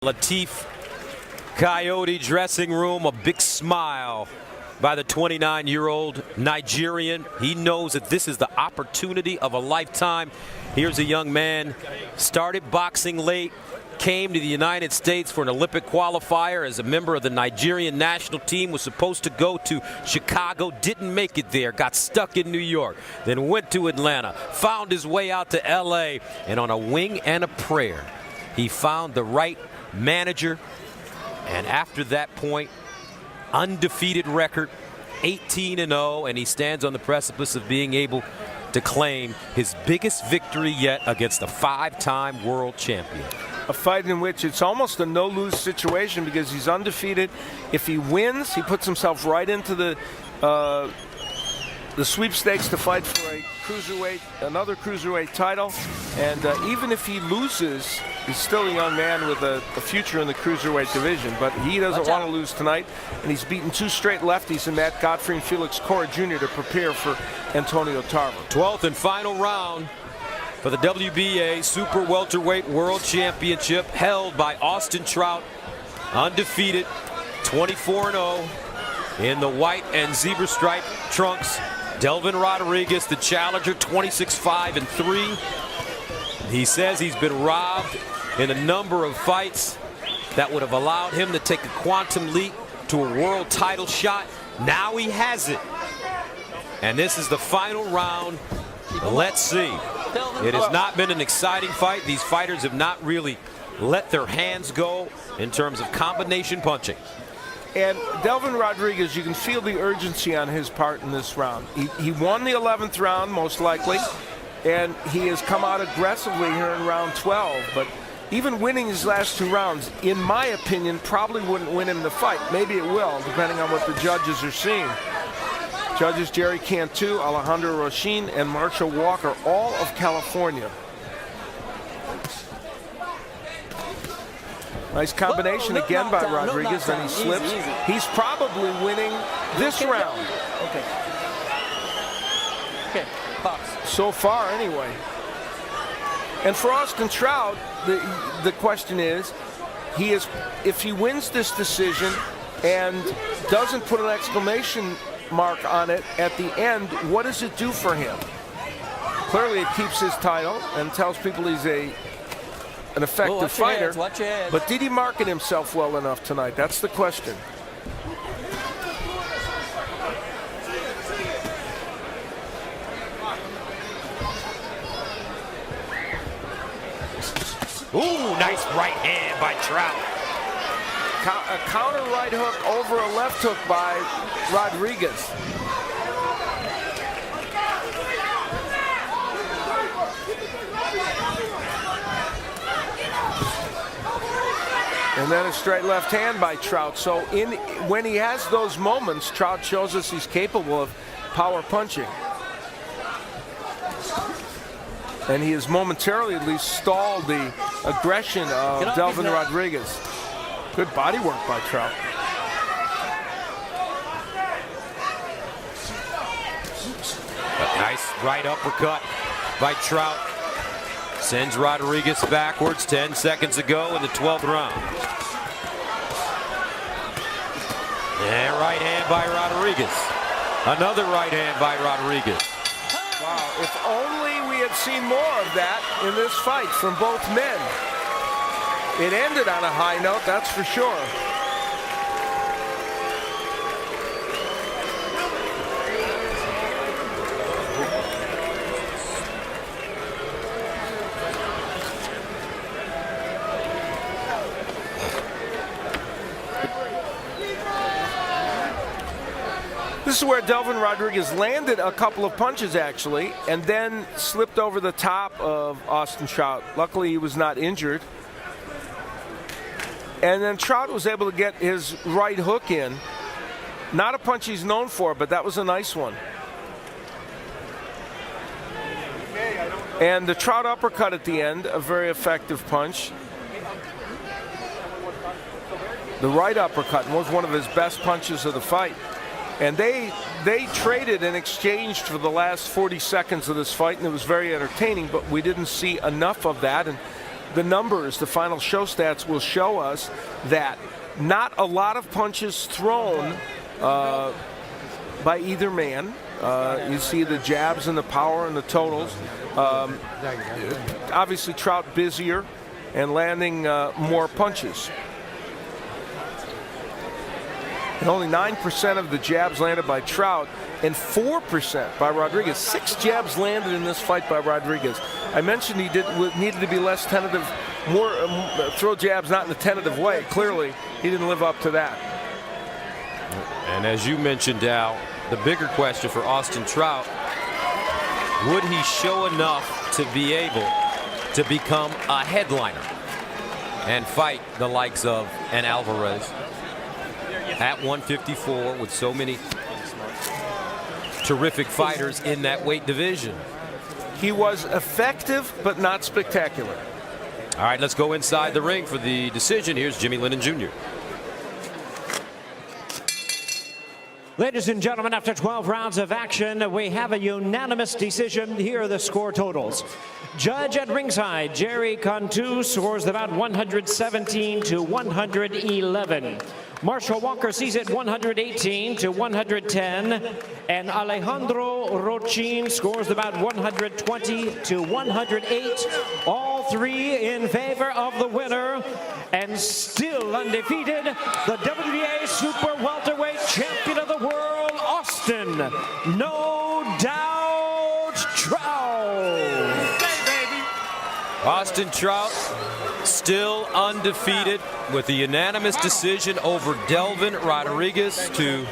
Latif Coyote dressing room, a big smile by the 29-year-old Nigerian. He knows that this is the opportunity of a lifetime. Here's a young man, started boxing late, came to the United States for an Olympic qualifier as a member of the Nigerian national team, was supposed to go to Chicago, didn't make it there, got stuck in New York, then went to Atlanta, found his way out to LA, and on a wing and a prayer, he found the right manager, and after that point, undefeated record, 18-0, and he stands on the precipice of being able to claim his biggest victory yet against a 5-time world champion. A fight in which it's almost a no-lose situation because he's undefeated. If he wins, he puts himself right into the sweepstakes to fight for a cruiserweight, another cruiserweight title. And even if he loses, he's still a young man with a future in the cruiserweight division. But he doesn't want to lose tonight. And he's beaten 2 straight lefties in Matt Godfrey and Felix Cora Jr. to prepare for Antonio Tarver. 12th and final round for the WBA Super Welterweight World Championship, held by Austin Trout, undefeated, 24-0 in the white and zebra stripe trunks. Delvin Rodriquez, the challenger, 26-5-3. He says he's been robbed in a number of fights that would have allowed him to take a quantum leap to a world title shot. Now he has it. And this is the final round. Let's see. It has not been an exciting fight. These fighters have not really let their hands go in terms of combination punching. And Delvin Rodriquez, you can feel the urgency on his part in this round. He won the 11th round, most likely, and he has come out aggressively here in round 12. But even winning his last 2 rounds, in my opinion, probably wouldn't win him the fight. Maybe it will, depending on what the judges are seeing. Judges Jerry Cantu, Alejandro Rochin, and Marshall Walker, all of California. Nice combination again by Rodriquez, then he slips. He's probably winning this round. Okay. Okay, box. So far, anyway. And for Austin Trout, the question is, if he wins this decision and doesn't put an exclamation mark on it at the end, what does it do for him? Clearly, it keeps his title and tells people he's an effective fighter. But did he market himself well enough tonight? That's the question. Ooh, nice right hand by Trout. A counter right hook over a left hook by Rodriquez. And then a straight left hand by Trout. So when he has those moments, Trout shows us he's capable of power punching. And he has momentarily at least stalled the aggression of Delvin Rodriquez. Good body work by Trout. A nice right uppercut by Trout. Sends Rodriquez backwards. 10 seconds ago in the 12th round. And right hand by Rodriquez. Another right hand by Rodriquez. Wow, if only we had seen more of that in this fight from both men. It ended on a high note, that's for sure. This is where Delvin Rodriquez landed a couple of punches, actually, and then slipped over the top of Austin Trout. Luckily, he was not injured. And then Trout was able to get his right hook in. Not a punch he's known for, but that was a nice one. And the Trout uppercut at the end, a very effective punch. The right uppercut was one of his best punches of the fight. And they traded and exchanged for the last 40 seconds of this fight, and it was very entertaining, but we didn't see enough of that. And the numbers, the final show stats will show us that not a lot of punches thrown by either man. You see the jabs and the power and the totals. Obviously, Trout busier and landing more punches. And only 9% of the jabs landed by Trout and 4% by Rodriquez. 6 jabs landed in this fight by Rodriquez. I mentioned he needed to be less tentative, more throw jabs not in a tentative way. Clearly, he didn't live up to that. And as you mentioned, Al, the bigger question for Austin Trout, would he show enough to be able to become a headliner and fight the likes of an Alvarez at 154 with so many terrific fighters in that weight division? He was effective, but not spectacular. All right, let's go inside the ring for the decision. Here's Jimmy Lennon Jr. Ladies and gentlemen, after 12 rounds of action, we have a unanimous decision. Here are the score totals. Judge at ringside, Jerry Cantu, scores the bout 117 to 111. Marshall Walker sees it 118 to 110. And Alejandro Rochin scores the bout 120 to 108. All three in favor of the winner. And still undefeated, the WBA Super Welterweight Champion of the World, Austin No Doubt Trout. Austin Trout still undefeated with a unanimous decision over Delvin Rodriquez to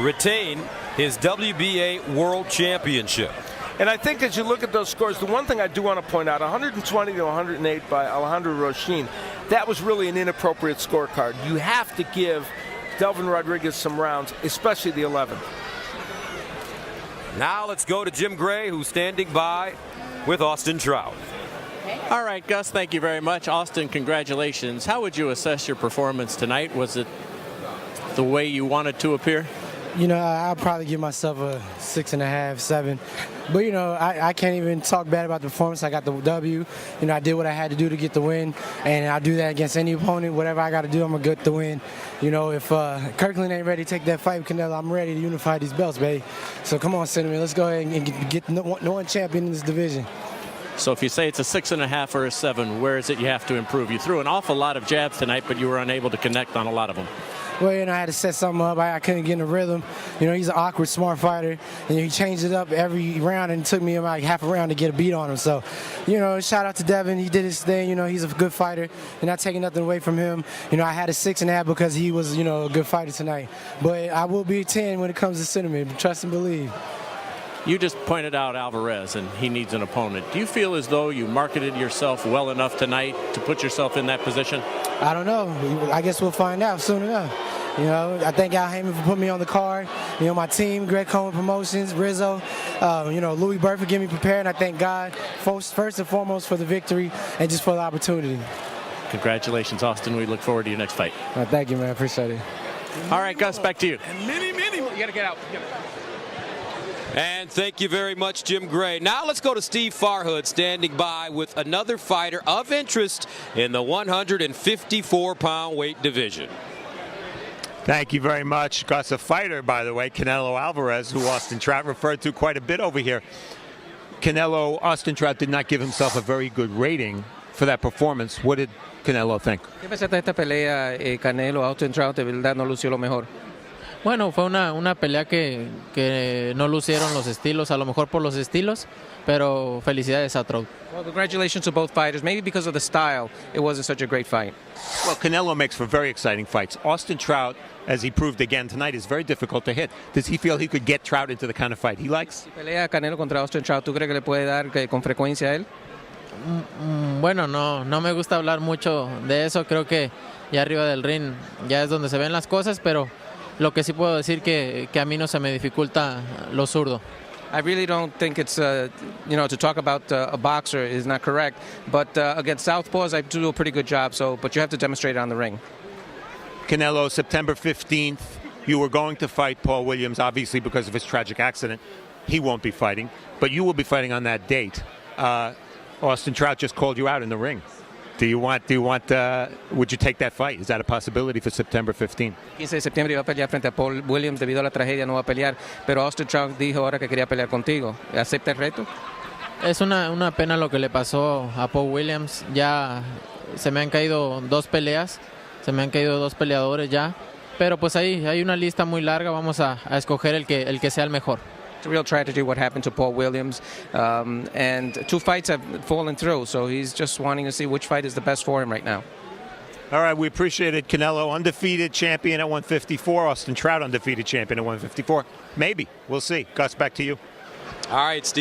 retain his WBA World Championship. And I think as you look at those scores, the one thing I do want to point out, 120 to 108 by Alejandro Rochin, that was really an inappropriate scorecard. You have to give Delvin Rodriquez some rounds, especially the 11th. Now let's go to Jim Gray, who's standing by with Austin Trout. All right, Gus, thank you very much. Austin, congratulations. How would you assess your performance tonight? Was it the way you wanted to appear? You know, I'll probably give myself a 6.5, 7. But, you know, I can't even talk bad about the performance. I got the W. You know, I did what I had to do to get the win, and I'll do that against any opponent. Whatever I got to do, I'm going to get the win. You know, if Kirkland ain't ready to take that fight with Canelo, I'm ready to unify these belts, baby. So come on, Cinnamon, let's go ahead and get one champion in this division. So if you say it's a 6.5 or a 7, where is it you have to improve? You threw an awful lot of jabs tonight, but you were unable to connect on a lot of them. Well, you know, I had to set something up. I couldn't get in the rhythm. You know, he's an awkward, smart fighter. And he changed it up every round, and it took me about half a round to get a beat on him. So, you know, shout out to Delvin. He did his thing. You know, he's a good fighter. And not taking nothing away from him. You know, I had a 6.5 because he was, you know, a good fighter tonight. But I will be a 10 when it comes to Cinnamon. Trust and believe. You just pointed out Alvarez, and he needs an opponent. Do you feel as though you marketed yourself well enough tonight to put yourself in that position? I don't know. I guess we'll find out soon enough. You know, I thank Al Heyman for putting me on the card. You know, my team, Greg Cohen Promotions, Rizzo, you know, Louis Burke for getting me prepared. And I thank God first and foremost for the victory and just for the opportunity. Congratulations, Austin. We look forward to your next fight. Thank you, man. Appreciate it. All right, Gus, back to you. And many more. You got to get out. And thank you very much, Jim Gray. Now let's go to Steve Farhood, standing by with another fighter of interest in the 154-pound weight division. Thank you very much, Gus. A fighter, by the way, Canelo Alvarez, who Austin Trout referred to quite a bit over here. Austin Trout did not give himself a very good rating for that performance. What did Canelo think? ¿Qué pensaste de esta pelea, Canelo, Austin Trout? De verdad no lució lo mejor. Bueno, fue una pelea que no lucieron los estilos, a lo mejor por los estilos, pero felicidades a Trout. Well, congratulations to both fighters. Maybe because of the style, it wasn't such a great fight. Well, Canelo makes for very exciting fights. Austin Trout, as he proved again tonight, is very difficult to hit. Does he feel he could get Trout into the kind of fight he likes? Si pelea Canelo contra Austin Trout, ¿tú crees que le puede dar con frecuencia a él? Bueno, no me gusta hablar mucho de eso. Creo que ya arriba del ring ya es donde se ven las cosas, pero lo que sí puedo decir que a mí no se me dificulta lo zurdo. I really don't think it's, you know, to talk about a boxer is not correct. But against southpaws, I do a pretty good job. But you have to demonstrate it on the ring. Canelo, September 15th, you were going to fight Paul Williams, obviously because of his tragic accident. He won't be fighting, but you will be fighting on that date. Austin Trout just called you out in the ring. Do you want? Would you take that fight? Is that a possibility for September 15? 15 de septiembre iba a pelear frente a Paul Williams debido a la tragedia, no va a pelear, pero Austin Trout dijo ahora que quería pelear contigo. ¿Acepta el reto? Es una pena lo que le pasó a Paul Williams. Ya se me han caído 2 peleas, se me han caído 2 peleadores ya. Pero pues ahí hay una lista muy larga, vamos a escoger el que sea el mejor. It's a real tragedy what happened to Paul Williams, and 2 fights have fallen through, so he's just wanting to see which fight is the best for him right now. All right, we appreciate it. Canelo, undefeated champion at 154. Austin Trout, undefeated champion at 154. Maybe. We'll see. Gus, back to you. All right, Steve.